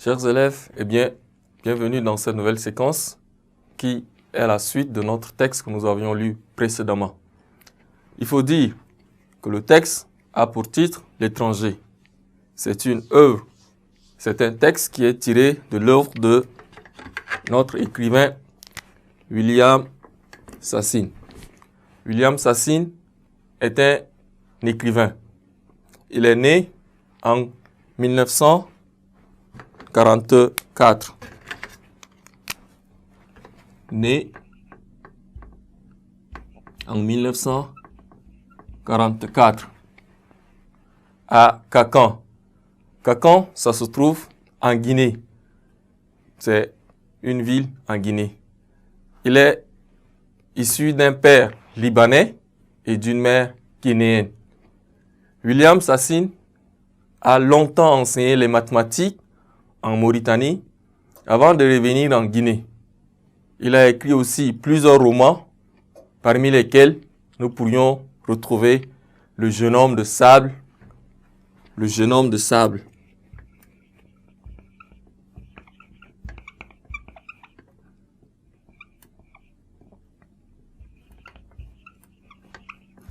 Chers élèves, bienvenue dans cette nouvelle séquence qui est la suite de notre texte que nous avions lu précédemment. Il faut dire que le texte a pour titre « L'étranger ». C'est une œuvre, c'est un texte qui est tiré de l'œuvre de notre écrivain William Sassin. William Sassin est un écrivain. Il est né en 1944. Né en 1944 à Kakan. Kakan, ça se trouve en Guinée. C'est une ville en Guinée. Il est issu d'un père libanais et d'une mère guinéenne. William Sassin a longtemps enseigné les mathématiques en Mauritanie avant de revenir en Guinée. Il a écrit aussi plusieurs romans, parmi lesquels nous pourrions retrouver Le jeune homme de sable. Le jeune homme de sable.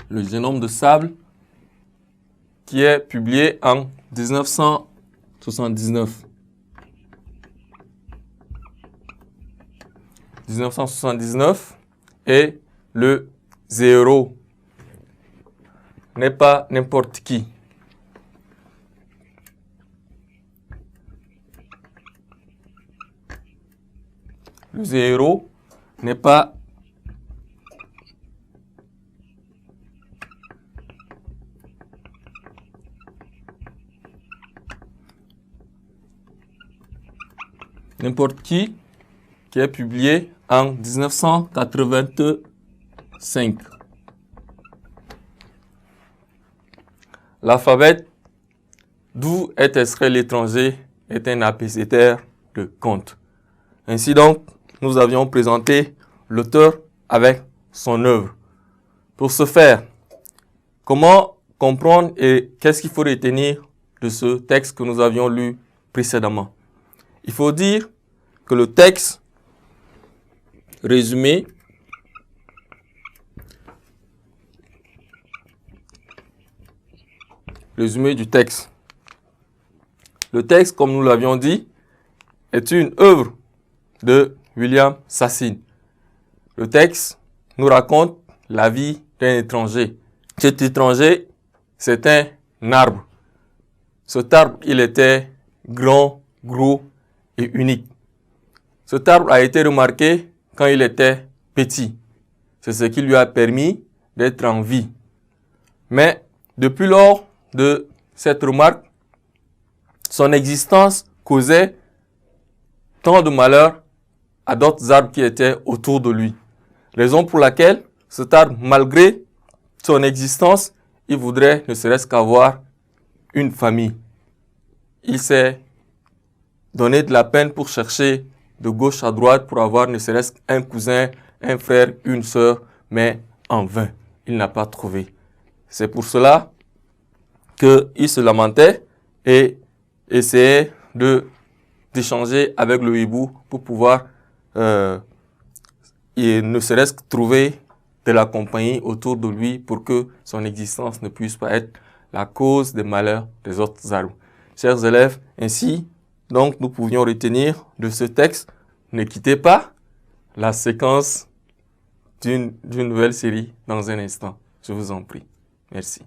Le jeune homme de sable, qui est publié en 1979. 1979 et le zéro n'est pas n'importe qui. Le zéro n'est pas n'importe qui est publié en 1985. L'alphabet d'où est extrait l'étranger est un abécédaire de comptes. Ainsi donc, nous avions présenté l'auteur avec son œuvre. Pour ce faire, comment comprendre et qu'est-ce qu'il faut retenir de ce texte que nous avions lu précédemment? Il faut dire que le texte résumé du texte. Le texte, comme nous l'avions dit, est une œuvre de William Sassin. Le texte nous raconte la vie d'un étranger. Cet étranger, c'est un arbre. Cet arbre, il était grand, gros et unique. Cet arbre a été remarqué quand il était petit. C'est ce qui lui a permis d'être en vie. Mais depuis lors de cette remarque, son existence causait tant de malheur à d'autres arbres qui étaient autour de lui. Raison pour laquelle cet arbre, malgré son existence, il voudrait ne serait-ce qu'avoir une famille. Il s'est donné de la peine pour chercher de gauche à droite pour avoir ne serait-ce qu'un cousin, un frère, une sœur, mais en vain, il n'a pas trouvé. C'est pour cela qu'il se lamentait et essayait d'échanger avec le hibou pour pouvoir et ne serait-ce que trouver de la compagnie autour de lui pour que son existence ne puisse pas être la cause des malheurs des autres arbres. Chers élèves, ainsi, donc, nous pouvions retenir de ce texte, ne quittez pas la séquence d'une nouvelle série dans un instant. Je vous en prie. Merci.